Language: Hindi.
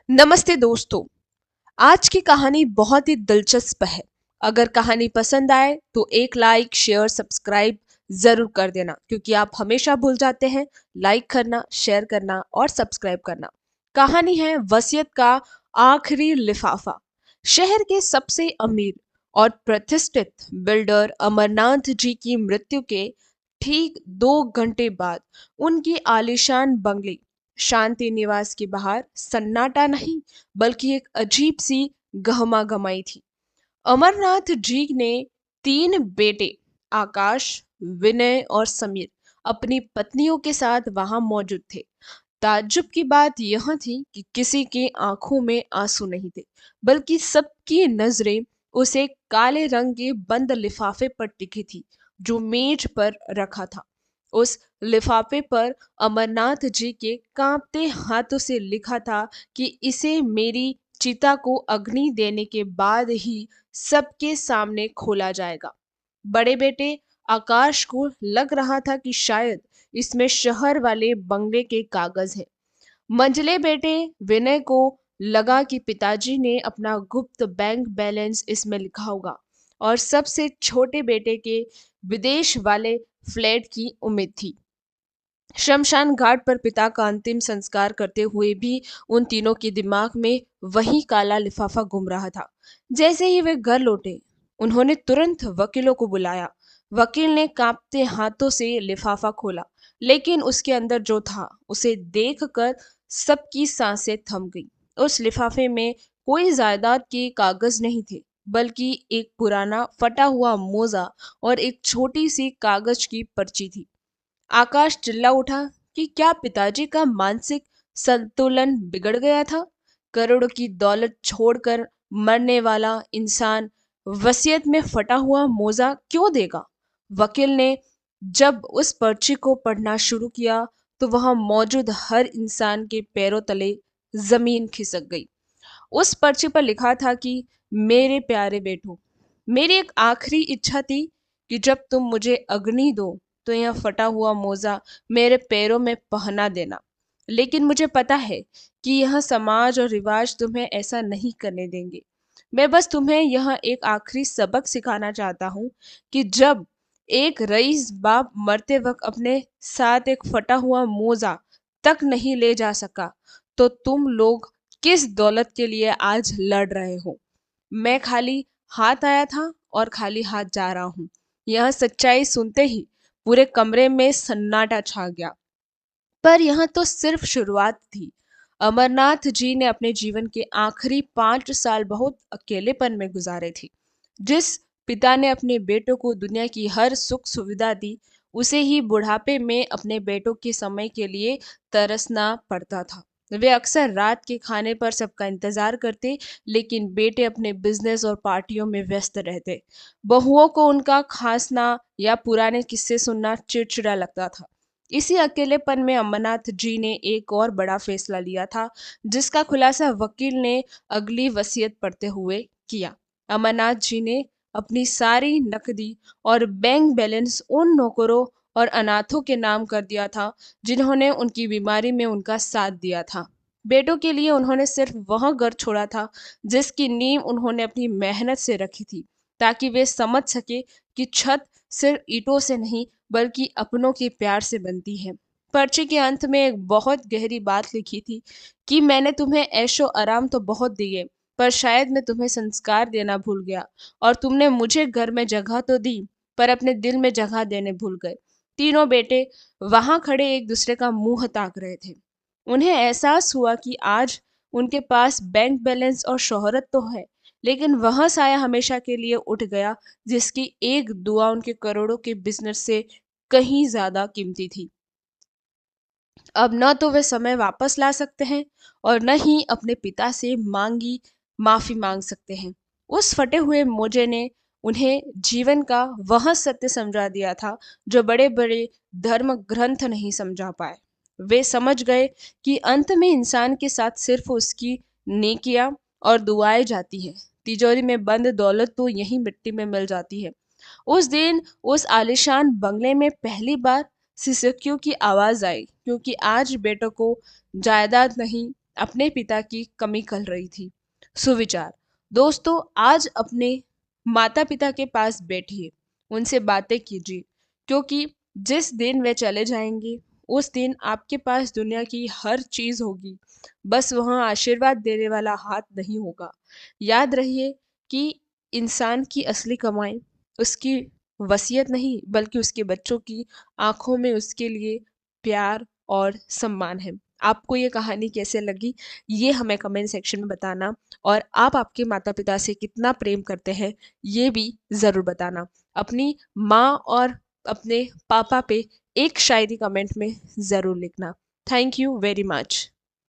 नमस्ते दोस्तों। आज की कहानी बहुत ही दिलचस्प है। अगर कहानी पसंद आए तो एक लाइक शेयर सब्सक्राइब जरूर कर देना, क्योंकि आप हमेशा भूल जाते हैं लाइक करना, शेयर करना और सब्सक्राइब करना। कहानी है वसीयत का आखिरी लिफाफा। शहर के सबसे अमीर और प्रतिष्ठित बिल्डर अमरनाथ जी की मृत्यु के ठीक 2 घंटे बाद उनकी आलीशान बंगले शांति निवास के बाहर सन्नाटा नहीं, बल्कि एक अजीब सी गहमा गमाई थी। अमरनाथ जी ने 3 बेटे आकाश, विनय और समीर अपनी पत्नियों के साथ वहां मौजूद थे। ताज्जुब की बात यह थी कि किसी की आंखों में आंसू नहीं थे, बल्कि सबकी नजरें उस एक काले रंग के बंद लिफाफे पर टिकी थी जो मेज पर रखा था। उस लिफाफे पर अमरनाथ जी के कांपते हाथों से लिखा था कि इसे मेरी चिता को अग्नि देने के बाद ही सबके सामने खोला जाएगा। बड़े बेटे आकाश को लग रहा था कि शायद इसमें शहर वाले बंगले के कागज हैं। मंझले बेटे विनय को लगा कि पिताजी ने अपना गुप्त बैंक बैलेंस इसमें लिखा होगा, और सबसे छोटे बेटे के विदेश वाले फ्लैट की उम्मीद थी। शमशान घाट पर पिता का अंतिम संस्कार करते हुए भी उन तीनों के दिमाग में वही काला लिफाफा घूम रहा था। जैसे ही वे घर लौटे, उन्होंने तुरंत वकीलों को बुलाया। वकील ने कांपते हाथों से लिफाफा खोला, लेकिन उसके अंदर जो था उसे देखकर सबकी सांसें थम गई। उस लिफाफे में कोई जायदाद के कागज नहीं थे, बल्कि एक पुराना फटा हुआ मोजा और एक छोटी सी कागज की पर्ची थी। आकाश चिल्ला उठा कि क्या पिताजी का मानसिक संतुलन बिगड़ गया था? करोड़ों की दौलत छोड़कर मरने वाला इंसान वसीयत में फटा हुआ मोजा क्यों देगा? वकील ने जब उस पर्ची को पढ़ना शुरू किया तो वहां मौजूद हर इंसान के पैरों तले जमीन खिसक गई। उस पर्ची पर लिखा था कि मेरे प्यारे बेटो, मेरी एक आखिरी इच्छा थी कि जब तुम मुझे अग्नि दो तो यह फटा हुआ मोजा मेरे पैरों में पहना देना। लेकिन मुझे पता है कि यह समाज और रिवाज तुम्हें ऐसा नहीं करने देंगे। मैं बस तुम्हें यह एक आखिरी सबक सिखाना चाहता हूँ कि जब एक रईस बाप मरते वक्त अपने साथ एक फटा हुआ मोजा तक नहीं ले जा सका, तो तुम लोग किस दौलत के लिए आज लड़ रहे हो? मैं खाली हाथ आया था और खाली हाथ जा रहा हूं। यह सच्चाई सुनते ही पूरे कमरे में सन्नाटा छा गया। पर यह तो सिर्फ शुरुआत थी। अमरनाथ जी ने अपने जीवन के आखिरी 5 साल बहुत अकेलेपन में गुजारे थे। जिस पिता ने अपने बेटों को दुनिया की हर सुख सुविधा दी, उसे ही बुढ़ापे में अपने बेटों के समय के लिए तरसना पड़ता था। वे अक्सर रात के खाने पर सबका इंतजार करते, लेकिन बेटे अपने बिजनेस और पार्टियों में व्यस्त रहते। बहुओं को उनका खांसना या पुराने किस्से सुनना चिड़चिड़ा लगता था। इसी अकेलेपन में अमरनाथ जी ने एक और बड़ा फैसला लिया था, जिसका खुलासा वकील ने अगली वसीयत पढ़ते हुए किया। अमरनाथ जी ने अपनी सारी नकदी और बैंक बैलेंस उन नौकरों और अनाथों के नाम कर दिया था जिन्होंने उनकी बीमारी में उनका साथ दिया था। बेटों के लिए उन्होंने सिर्फ वह घर छोड़ा था जिसकी नींव उन्होंने अपनी मेहनत से रखी थी, ताकि वे समझ सके कि छत सिर्फ ईंटों से नहीं, बल्कि अपनों के प्यार से बनती है। पर्ची के अंत में एक बहुत गहरी बात लिखी थी कि मैंने तुम्हें ऐशो आराम तो बहुत दिए, पर शायद मैं तुम्हें संस्कार देना भूल गया, और तुमने मुझे घर में जगह तो दी, पर अपने दिल में जगह देने भूल गए। तीनों बेटे वहां खड़े एक दूसरे का मुंह ताक रहे थे। उन्हें एहसास हुआ कि आज उनके पास बैंक बैलेंस और शोहरत तो है, लेकिन वह साया हमेशा के लिए उठ गया जिसकी एक दुआ उनके करोड़ों के बिजनेस से कहीं ज्यादा कीमती थी। अब न तो वे समय वापस ला सकते हैं और न ही अपने पिता से मांगी माफी मांग सकते हैं। उस फटे हुए मोजे ने उन्हें जीवन का वह सत्य समझा दिया था जो बड़े बड़े धर्म ग्रंथ नहीं समझा पाए। वे समझ गए कि अंत में इंसान के साथ सिर्फ उसकी नेकियां और दुआएं जाती है। तिजोरी में बंद दौलत तो यही मिट्टी में मिल जाती है। उस दिन उस आलिशान बंगले में पहली बार सिसकियों की आवाज आई, क्योंकि आज बेटों को जायदाद नहीं, अपने पिता की कमी खल रही थी। सुविचार। दोस्तों, आज अपने माता पिता के पास बैठिए, उनसे बातें कीजिए, क्योंकि जिस दिन वे चले जाएंगे उस दिन आपके पास दुनिया की हर चीज होगी, बस वहाँ आशीर्वाद देने वाला हाथ नहीं होगा। याद रहिए कि इंसान की असली कमाई उसकी वसीयत नहीं, बल्कि उसके बच्चों की आंखों में उसके लिए प्यार और सम्मान है। आपको ये कहानी कैसे लगी, ये हमें कमेंट सेक्शन में बताना, और आप आपके माता पिता से कितना प्रेम करते हैं ये भी ज़रूर बताना। अपनी माँ और अपने पापा पे एक शायरी कमेंट में ज़रूर लिखना। Thank you very much.